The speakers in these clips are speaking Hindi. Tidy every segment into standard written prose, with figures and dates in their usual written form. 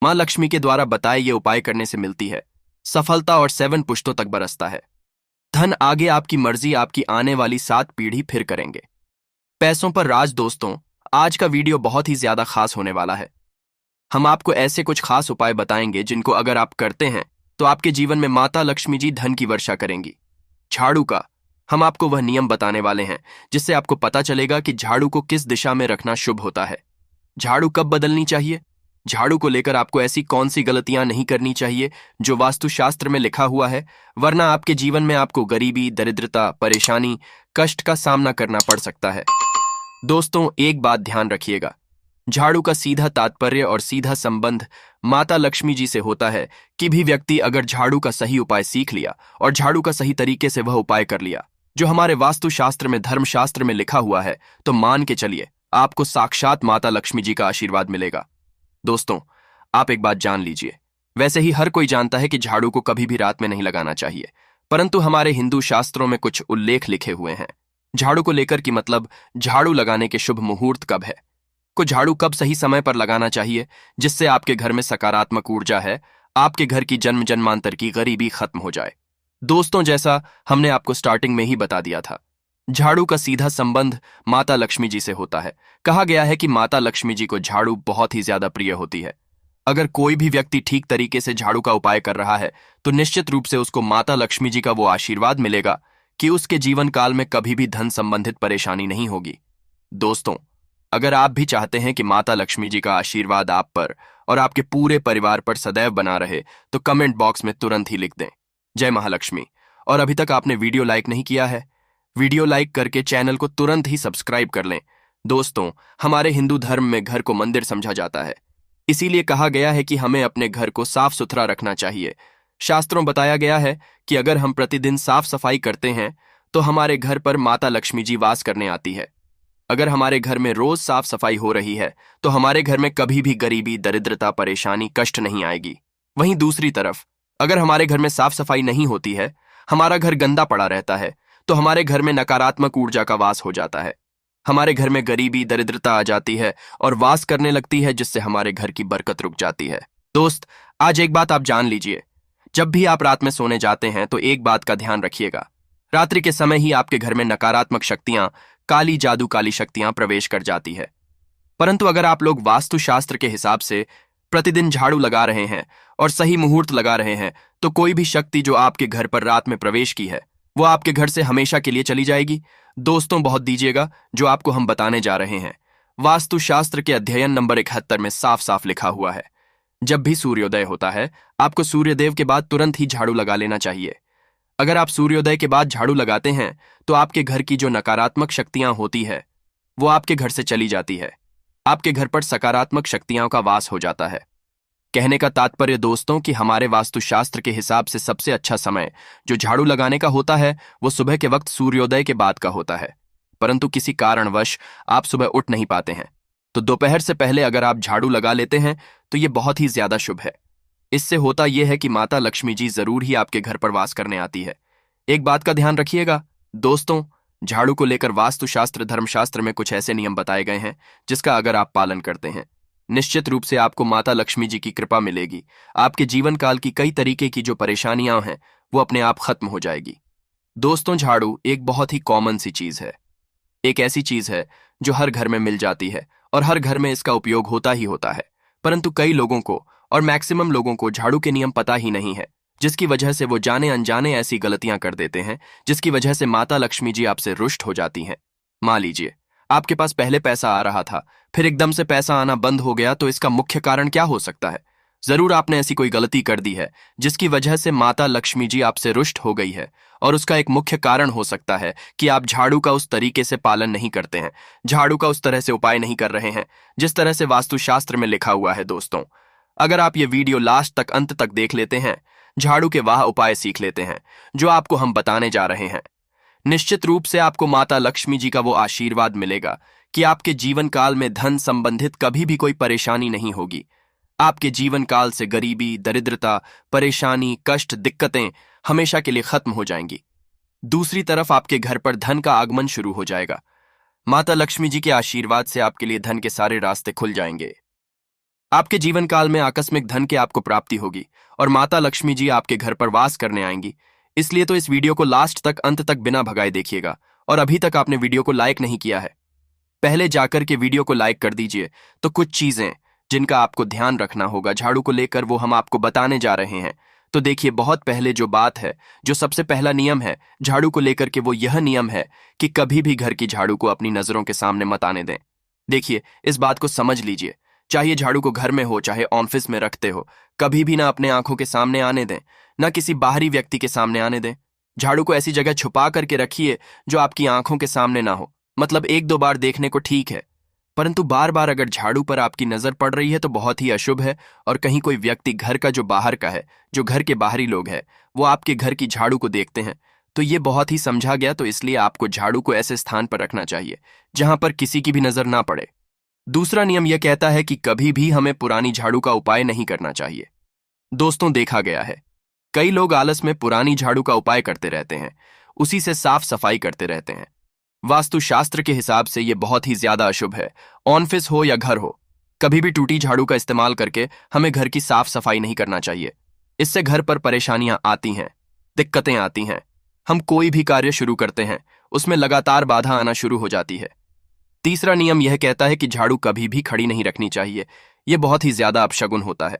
माँ लक्ष्मी के द्वारा बताए ये उपाय करने से मिलती है सफलता और 7 पुश्तों तक बरसता है। धन आगे आपकी मर्जी आपकी आने वाली 7 पीढ़ी फिर करेंगे। पैसों पर राज। दोस्तों, आज का वीडियो बहुत ही ज्यादा खास होने वाला है। हम आपको ऐसे कुछ खास उपाय बताएंगे जिनको अगर आप करते हैं तो आपके जीवन में माता लक्ष्मी जी धन की वर्षा करेंगी। झाड़ू का हम आपको वह नियम बताने वाले हैं जिससे आपको पता चलेगा कि झाड़ू को किस दिशा में रखना शुभ होता है। झाड़ू कब बदलनी चाहिए। झाड़ू को लेकर आपको ऐसी कौन सी गलतियां नहीं करनी चाहिए जो वास्तुशास्त्र में लिखा हुआ है, वरना आपके जीवन में आपको गरीबी, दरिद्रता, परेशानी, कष्ट का सामना करना पड़ सकता है। दोस्तों, एक बात ध्यान रखिएगा, झाड़ू का सीधा तात्पर्य और सीधा संबंध माता लक्ष्मी जी से होता है। कि भी व्यक्ति अगर झाड़ू का सही उपाय सीख लिया और झाड़ू का सही तरीके से वह उपाय कर लिया जो हमारे वास्तुशास्त्र में, धर्मशास्त्र में लिखा हुआ है, तो मान के चलिए आपको साक्षात माता लक्ष्मी जी का आशीर्वाद मिलेगा। दोस्तों, आप एक बात जान लीजिए, वैसे ही हर कोई जानता है कि झाड़ू को कभी भी रात में नहीं लगाना चाहिए, परंतु हमारे हिंदू शास्त्रों में कुछ उल्लेख लिखे हुए हैं झाड़ू को लेकर कि मतलब झाड़ू लगाने के शुभ मुहूर्त कब है, को झाड़ू कब सही समय पर लगाना चाहिए जिससे आपके घर में सकारात्मक ऊर्जा है, आपके घर की जन्म जन्मांतर की गरीबी खत्म हो जाए। दोस्तों, जैसा हमने आपको स्टार्टिंग में ही बता दिया था, झाड़ू का सीधा संबंध माता लक्ष्मी जी से होता है। कहा गया है कि माता लक्ष्मी जी को झाड़ू बहुत ही ज्यादा प्रिय होती है। अगर कोई भी व्यक्ति ठीक तरीके से झाड़ू का उपाय कर रहा है तो निश्चित रूप से उसको माता लक्ष्मी जी का वो आशीर्वाद मिलेगा कि उसके जीवन काल में कभी भी धन संबंधित परेशानी नहीं होगी। दोस्तों, अगर आप भी चाहते हैं कि माता लक्ष्मी जी का आशीर्वाद आप पर और आपके पूरे परिवार पर सदैव बना रहे तो कमेंट बॉक्स में तुरंत ही लिख दें जय महालक्ष्मी। और अभी तक आपने वीडियो लाइक नहीं किया है, वीडियो लाइक करके चैनल को तुरंत ही सब्सक्राइब कर लें। दोस्तों, हमारे हिंदू धर्म में घर को मंदिर समझा जाता है, इसीलिए कहा गया है कि हमें अपने घर को साफ सुथरा रखना चाहिए। शास्त्रों बताया गया है कि अगर हम प्रतिदिन साफ सफाई करते हैं तो हमारे घर पर माता लक्ष्मी जी वास करने आती है। अगर हमारे घर में रोज साफ सफाई हो रही है तो हमारे घर में कभी भी गरीबी, दरिद्रता, परेशानी, कष्ट नहीं आएगी। वहीं दूसरी तरफ अगर हमारे घर में साफ सफाई नहीं होती है, हमारा घर गंदा पड़ा रहता है, तो हमारे घर में नकारात्मक ऊर्जा का वास हो जाता है। हमारे घर में गरीबी, दरिद्रता आ जाती है और वास करने लगती है, जिससे हमारे घर की बरकत रुक जाती है। दोस्त, आज एक बात आप जान लीजिए, जब भी आप रात में सोने जाते हैं तो एक बात का ध्यान रखिएगा, रात्रि के समय ही आपके घर में नकारात्मक शक्तियां, काली जादू काली शक्तियां प्रवेश कर जाती है। परंतु अगर आप लोग वास्तुशास्त्र के हिसाब से प्रतिदिन झाड़ू लगा रहे हैं और सही मुहूर्त लगा रहे हैं तो कोई भी शक्ति जो आपके घर पर रात में प्रवेश की है वो आपके घर से हमेशा के लिए चली जाएगी। दोस्तों, बहुत दीजिएगा, जो आपको हम बताने जा रहे हैं वास्तुशास्त्र के अध्ययन नंबर 71 में साफ साफ लिखा हुआ है, जब भी सूर्योदय होता है आपको सूर्यदेव के बाद तुरंत ही झाड़ू लगा लेना चाहिए। अगर आप सूर्योदय के बाद झाड़ू लगाते हैं तो आपके घर की जो नकारात्मक शक्तियां होती है वो आपके घर से चली जाती है, आपके घर पर सकारात्मक शक्तियों का वास हो जाता है। कहने का तात्पर्य दोस्तों कि हमारे वास्तुशास्त्र के हिसाब से सबसे अच्छा समय जो झाड़ू लगाने का होता है वो सुबह के वक्त सूर्योदय के बाद का होता है। परंतु किसी कारणवश आप सुबह उठ नहीं पाते हैं तो दोपहर से पहले अगर आप झाड़ू लगा लेते हैं तो ये बहुत ही ज्यादा शुभ है। इससे होता यह है कि माता लक्ष्मी जी जरूर ही आपके घर पर वास करने आती है। एक बात का ध्यान रखिएगा दोस्तों, झाड़ू को लेकर वास्तुशास्त्र, धर्मशास्त्र में कुछ ऐसे नियम बताए गए हैं जिसका अगर आप पालन करते हैं निश्चित रूप से आपको माता लक्ष्मी जी की कृपा मिलेगी। आपके जीवन काल की कई तरीके की जो परेशानियां हैं वो अपने आप खत्म हो जाएगी। दोस्तों, झाड़ू एक बहुत ही कॉमन सी चीज है, एक ऐसी चीज है जो हर घर में मिल जाती है और हर घर में इसका उपयोग होता ही होता है। परंतु कई लोगों को और मैक्सिमम लोगों को झाड़ू के नियम पता ही नहीं है, जिसकी वजह से वो जाने अनजाने ऐसी गलतियां कर देते हैं जिसकी वजह से माता लक्ष्मी जी आपसे रुष्ट हो जाती हैं। मान लीजिए आपके पास पहले पैसा आ रहा था, फिर एकदम से पैसा आना बंद हो गया, तो इसका मुख्य कारण क्या हो सकता है? जरूर आपने ऐसी कोई गलती कर दी है जिसकी वजह से माता लक्ष्मी जी आपसे रुष्ट हो गई है, और उसका एक मुख्य कारण हो सकता है कि आप झाड़ू का उस तरीके से पालन नहीं करते हैं, झाड़ू का उस तरह से उपाय नहीं कर रहे हैं जिस तरह से वास्तुशास्त्र में लिखा हुआ है। दोस्तों, अगर आप ये वीडियो लास्ट तक, अंत तक देख लेते हैं, झाड़ू के वाह उपाय सीख लेते हैं जो आपको हम बताने जा रहे हैं, निश्चित रूप से आपको माता लक्ष्मी जी का वो आशीर्वाद मिलेगा कि आपके जीवन काल में धन संबंधित कभी भी कोई परेशानी नहीं होगी। आपके जीवन काल से गरीबी, दरिद्रता, परेशानी, कष्ट, दिक्कतें हमेशा के लिए खत्म हो जाएंगी। दूसरी तरफ आपके घर पर धन का आगमन शुरू हो जाएगा। माता लक्ष्मी जी के आशीर्वाद से आपके लिए धन के सारे रास्ते खुल जाएंगे। आपके जीवन काल में आकस्मिक धन के आपको प्राप्ति होगी और माता लक्ष्मी जी आपके घर पर वास करने आएंगी। इसलिए तो इस वीडियो को लास्ट तक अंत तक बिना भगाए देखिएगा। और अभी तक आपने वीडियो को लाइक नहीं किया है, पहले जाकर के वीडियो को लाइक कर दीजिए। तो कुछ चीजें जिनका आपको ध्यान रखना होगा झाड़ू को लेकर, वो हम आपको बताने जा रहे हैं। तो देखिए, बहुत पहले जो बात है, जो सबसे पहला नियम है झाड़ू को लेकर के, वो यह नियम है कि कभी भी घर की झाड़ू को अपनी नजरों के सामने मत आने दें। देखिए, इस बात को समझ लीजिए, चाहे झाड़ू को घर में हो चाहे ऑफिस में रखते हो, कभी भी ना अपने आंखों के सामने आने दें, ना किसी बाहरी व्यक्ति के सामने आने दें। झाड़ू को ऐसी जगह छुपा करके रखिए जो आपकी आंखों के सामने ना हो। मतलब एक दो बार देखने को ठीक है, परंतु बार बार अगर झाड़ू पर आपकी नजर पड़ रही है तो बहुत ही अशुभ है। और कहीं कोई व्यक्ति घर का जो बाहर का है, जो घर के बाहरी लोग हैं, वो आपके घर की झाड़ू को देखते हैं, तो ये बहुत ही समझा गया। तो इसलिए आपको झाड़ू को ऐसे स्थान पर रखना चाहिए जहां पर किसी की भी नजर ना पड़े। दूसरा नियम यह कहता है कि कभी भी हमें पुरानी झाड़ू का उपाय नहीं करना चाहिए। दोस्तों, देखा गया है कई लोग आलस में पुरानी झाड़ू का उपाय करते रहते हैं, उसी से साफ सफाई करते रहते हैं। वास्तुशास्त्र के हिसाब से यह बहुत ही ज्यादा अशुभ है। ऑफिस हो या घर हो, कभी भी टूटी झाड़ू का इस्तेमाल करके हमें घर की साफ सफाई नहीं करना चाहिए। इससे घर पर परेशानियां आती हैं, दिक्कतें आती हैं। हम कोई भी कार्य शुरू करते हैं, उसमें लगातार बाधा आना शुरू हो जाती है। तीसरा नियम यह कहता है कि झाड़ू कभी भी खड़ी नहीं रखनी चाहिए। यह बहुत ही ज्यादा अपशगुन होता है,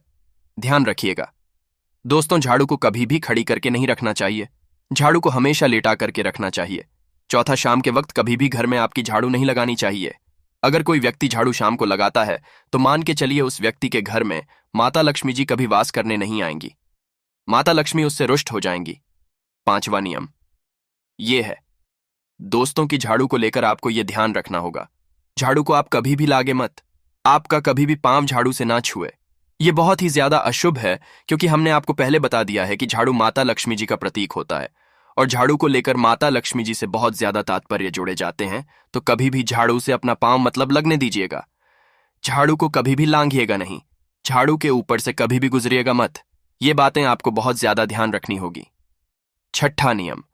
ध्यान रखिएगा। दोस्तों, झाड़ू को कभी भी खड़ी करके नहीं रखना चाहिए, झाड़ू को हमेशा लेटा करके रखना चाहिए। चौथा, शाम के वक्त कभी भी घर में आपकी झाड़ू नहीं लगानी चाहिए। अगर कोई व्यक्ति झाड़ू शाम को लगाता है तो मान के चलिए उस व्यक्ति के घर में माता लक्ष्मी जी कभी वास करने नहीं आएंगी, माता लक्ष्मी उससे रुष्ट हो जाएंगी। पांचवा नियम यह है दोस्तों की झाड़ू को लेकर आपको यह ध्यान रखना होगा, झाड़ू को आप कभी भी लागे मत, आपका कभी भी पांव झाड़ू से ना छुए। यह बहुत ही ज्यादा अशुभ है, क्योंकि हमने आपको पहले बता दिया है कि झाड़ू माता लक्ष्मी जी का प्रतीक होता है और झाड़ू को लेकर माता लक्ष्मी जी से बहुत ज्यादा तात्पर्य जुड़े जाते हैं। तो कभी भी झाड़ू से अपना पांव मतलब लगने दीजिएगा। झाड़ू को कभी भी लांघिएगा नहीं, झाड़ू के ऊपर से कभी भी गुजरिएगा मत। ये बातें आपको बहुत ज्यादा ध्यान रखनी होगी। छठा नियम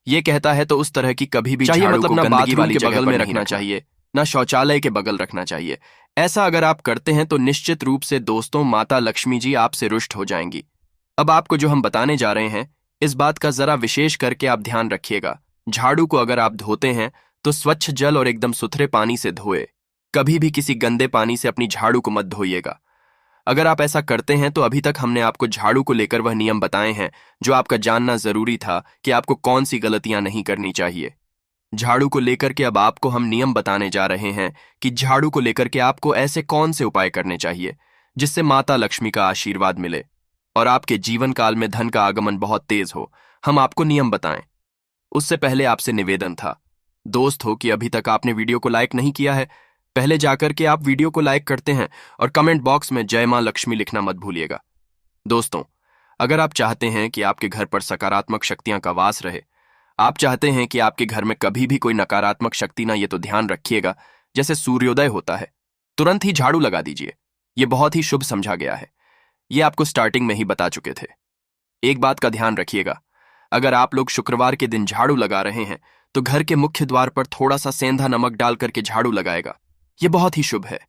ये कहता है तो उस तरह की कभी भी झाड़ू को गंदगी वाली बगल में रखना चाहिए, ना शौचालय के बगल रखना चाहिए। ऐसा अगर आप करते हैं तो निश्चित रूप से दोस्तों माता लक्ष्मी जी आपसे रुष्ट हो जाएंगी। अब आपको जो हम बताने जा रहे हैं, इस बात का जरा विशेष करके आप ध्यान रखिएगा। झाड़ू को अगर आप धोते हैं तो स्वच्छ जल और एकदम सुथरे पानी से धोए, कभी भी किसी गंदे पानी से अपनी झाड़ू को मत धोइएगा। अगर आप ऐसा करते हैं तो अभी तक हमने आपको झाड़ू को लेकर वह नियम बताए हैं जो आपका जानना जरूरी था कि आपको कौन सी गलतियां नहीं करनी चाहिए। झाड़ू को लेकर के अब आपको हम नियम बताने जा रहे हैं कि झाड़ू को लेकर के आपको ऐसे कौन से उपाय करने चाहिए जिससे माता लक्ष्मी का आशीर्वाद मिले और आपके जीवन काल में धन का आगमन बहुत तेज हो। हम आपको नियम बताएं, उससे पहले आपसे निवेदन था दोस्त हो कि अभी तक आपने वीडियो को लाइक नहीं किया है, पहले जाकर के आप वीडियो को लाइक करते हैं और कमेंट बॉक्स में जय मां लक्ष्मी लिखना मत भूलिएगा। दोस्तों, अगर आप चाहते हैं कि आपके घर पर सकारात्मक शक्तियां का वास रहे, आप चाहते हैं कि आपके घर में कभी भी कोई नकारात्मक शक्ति ना, ये तो ध्यान रखिएगा जैसे सूर्योदय होता है तुरंत ही झाड़ू लगा दीजिए। यह बहुत ही शुभ समझा गया है, ये आपको स्टार्टिंग में ही बता चुके थे। एक बात का ध्यान रखिएगा, अगर आप लोग शुक्रवार के दिन झाड़ू लगा रहे हैं तो घर के मुख्य द्वार पर थोड़ा सा सेंधा नमक डाल करके झाड़ू लगाएगा, यह बहुत ही शुभ है।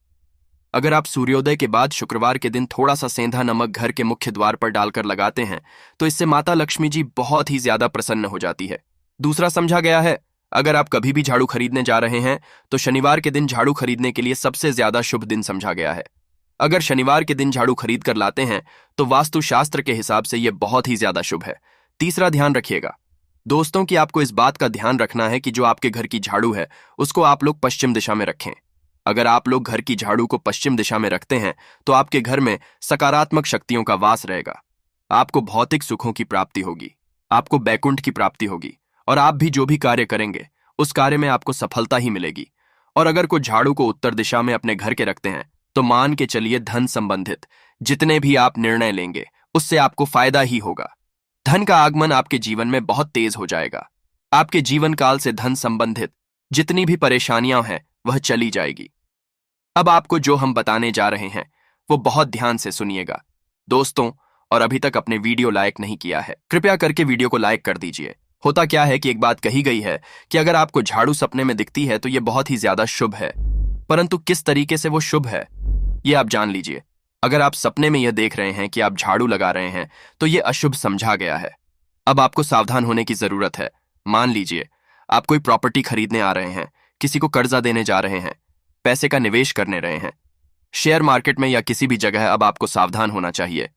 अगर आप सूर्योदय के बाद शुक्रवार के दिन थोड़ा सा सेंधा नमक घर के मुख्य द्वार पर डालकर लगाते हैं तो इससे माता लक्ष्मी जी बहुत ही ज्यादा प्रसन्न हो जाती है। दूसरा समझा गया है, अगर आप कभी भी झाड़ू खरीदने जा रहे हैं तो शनिवार के दिन झाड़ू खरीदने के लिए सबसे ज्यादा शुभ दिन समझा गया है। अगर शनिवार के दिन झाड़ू खरीद कर लाते हैं तो वास्तुशास्त्र के हिसाब से यह बहुत ही ज्यादा शुभ है। तीसरा ध्यान रखिएगा दोस्तों कि आपको इस बात का ध्यान रखना है कि जो आपके घर की झाड़ू है उसको आप लोग पश्चिम दिशा में रखें। अगर आप लोग घर की झाड़ू को पश्चिम दिशा में रखते हैं तो आपके घर में सकारात्मक शक्तियों का वास रहेगा, आपको भौतिक सुखों की प्राप्ति होगी, आपको बैकुंठ की प्राप्ति होगी और आप भी जो भी कार्य करेंगे उस कार्य में आपको सफलता ही मिलेगी। और अगर कोई झाड़ू को उत्तर दिशा में अपने घर के रखते हैं तो मान के चलिए धन संबंधित जितने भी आप निर्णय लेंगे उससे आपको फायदा ही होगा। धन का आगमन आपके जीवन में बहुत तेज हो जाएगा। आपके जीवन काल से धन संबंधित जितनी भी परेशानियां हैं वह चली जाएगी। अब आपको जो हम बताने जा रहे हैं वो बहुत ध्यान से सुनिएगा दोस्तों। और अभी तक अपने वीडियो लाइक नहीं किया है, कृपया करके वीडियो को लाइक कर दीजिए। होता क्या है कि एक बात कही गई है कि अगर आपको झाड़ू सपने में दिखती है तो यह बहुत ही ज्यादा शुभ है, परंतु किस तरीके से वो शुभ है ये आप जान लीजिए। अगर आप सपने में यह देख रहे हैं कि आप झाड़ू लगा रहे हैं तो यह अशुभ समझा गया है। अब आपको सावधान होने की जरूरत है। मान लीजिए आप कोई प्रॉपर्टी खरीदने आ रहे हैं, किसी को कर्जा देने जा रहे हैं, पैसे का निवेश करने रहे हैं, शेयर मार्केट में या किसी भी जगह। अब आपको सावधान होना चाहिए।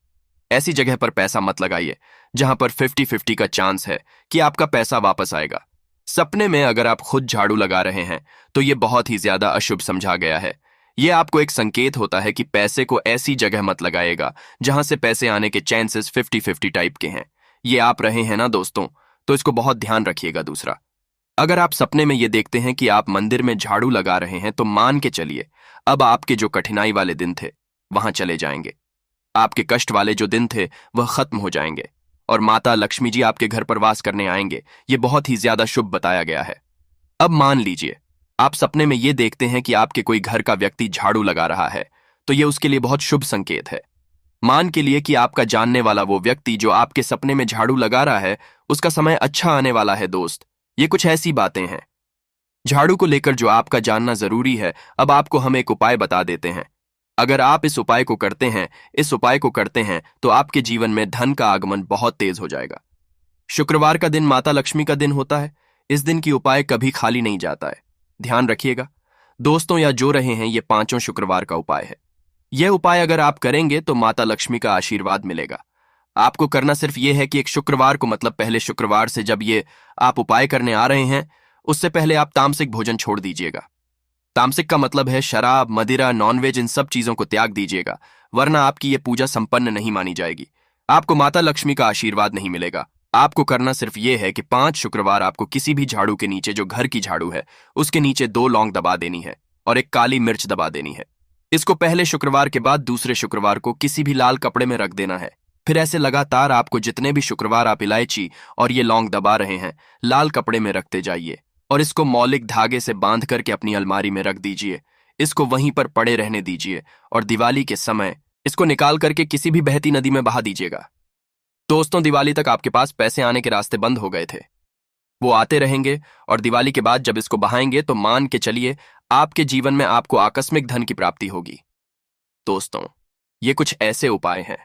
ऐसी जगह पर पैसा मत लगाइए जहां पर 50-50 का चांस है कि आपका पैसा वापस आएगा। सपने में अगर आप खुद झाड़ू लगा रहे हैं तो यह बहुत ही ज्यादा अशुभ समझा गया है। यह आपको एक संकेत होता है कि पैसे को ऐसी जगह मत लगाएगा जहां से पैसे आने के चांसेस 50-50 टाइप के हैं। ये आप रहे हैं ना दोस्तों, तो इसको बहुत ध्यान रखिएगा। दूसरा, अगर आप सपने में ये देखते हैं कि आप मंदिर में झाड़ू लगा रहे हैं तो मान के चलिए अब आपके जो कठिनाई वाले दिन थे वहां चले जाएंगे। आपके कष्ट वाले जो दिन थे वह खत्म हो जाएंगे और माता लक्ष्मी जी आपके घर पर वास करने आएंगे। ये बहुत ही ज्यादा शुभ बताया गया है। अब मान लीजिए आप सपने में ये देखते हैं कि आपके कोई घर का व्यक्ति झाड़ू लगा रहा है, तो ये उसके लिए बहुत शुभ संकेत है। मान के लिए कि आपका जानने वाला वो व्यक्ति जो आपके सपने में झाड़ू लगा रहा है, उसका समय अच्छा आने वाला है। दोस्त, ये कुछ ऐसी बातें हैं झाड़ू को लेकर जो आपका जानना जरूरी है। अब आपको हम एक उपाय बता देते हैं। अगर आप इस उपाय को करते हैं तो आपके जीवन में धन का आगमन बहुत तेज हो जाएगा। शुक्रवार का दिन माता लक्ष्मी का दिन होता है। इस दिन की उपाय कभी खाली नहीं जाता है, ध्यान रखिएगा। दोस्तों, या जो रहे हैं, ये 5 शुक्रवार का उपाय है। यह उपाय अगर आप करेंगे तो माता लक्ष्मी का आशीर्वाद मिलेगा। आपको करना सिर्फ यह है कि एक शुक्रवार को, मतलब पहले शुक्रवार से जब ये आप उपाय करने आ रहे हैं, उससे पहले आप तामसिक भोजन छोड़ दीजिएगा। तामसिक का मतलब है शराब, मदिरा, नॉनवेज, इन सब चीजों को त्याग दीजिएगा, वरना आपकी ये पूजा संपन्न नहीं मानी जाएगी। आपको माता लक्ष्मी का आशीर्वाद नहीं मिलेगा। आपको करना सिर्फ ये है कि 5 शुक्रवार आपको किसी भी झाड़ू के नीचे, जो घर की झाड़ू है, उसके नीचे 2 लौंग दबा देनी है और एक काली मिर्च दबा देनी है। इसको पहले शुक्रवार के बाद दूसरे शुक्रवार को किसी भी लाल कपड़े में रख देना है। फिर ऐसे लगातार आपको जितने भी शुक्रवार आप इलायची और ये लौंग दबा रहे हैं, लाल कपड़े में रखते जाइए और इसको मौलिक धागे से बांध करके अपनी अलमारी में रख दीजिए। इसको वहीं पर पड़े रहने दीजिए और दिवाली के समय इसको निकाल करके किसी भी बहती नदी में बहा दीजिएगा। दोस्तों, दिवाली तक आपके पास पैसे आने के रास्ते बंद हो गए थे, वो आते रहेंगे और दिवाली के बाद जब इसको बहाएंगे तो मान के चलिए आपके जीवन में आपको आकस्मिक धन की प्राप्ति होगी। दोस्तों, ये कुछ ऐसे उपाय हैं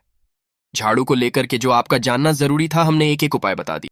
झाड़ू को लेकर के जो आपका जानना जरूरी था। हमने एक एक उपाय बता दिया।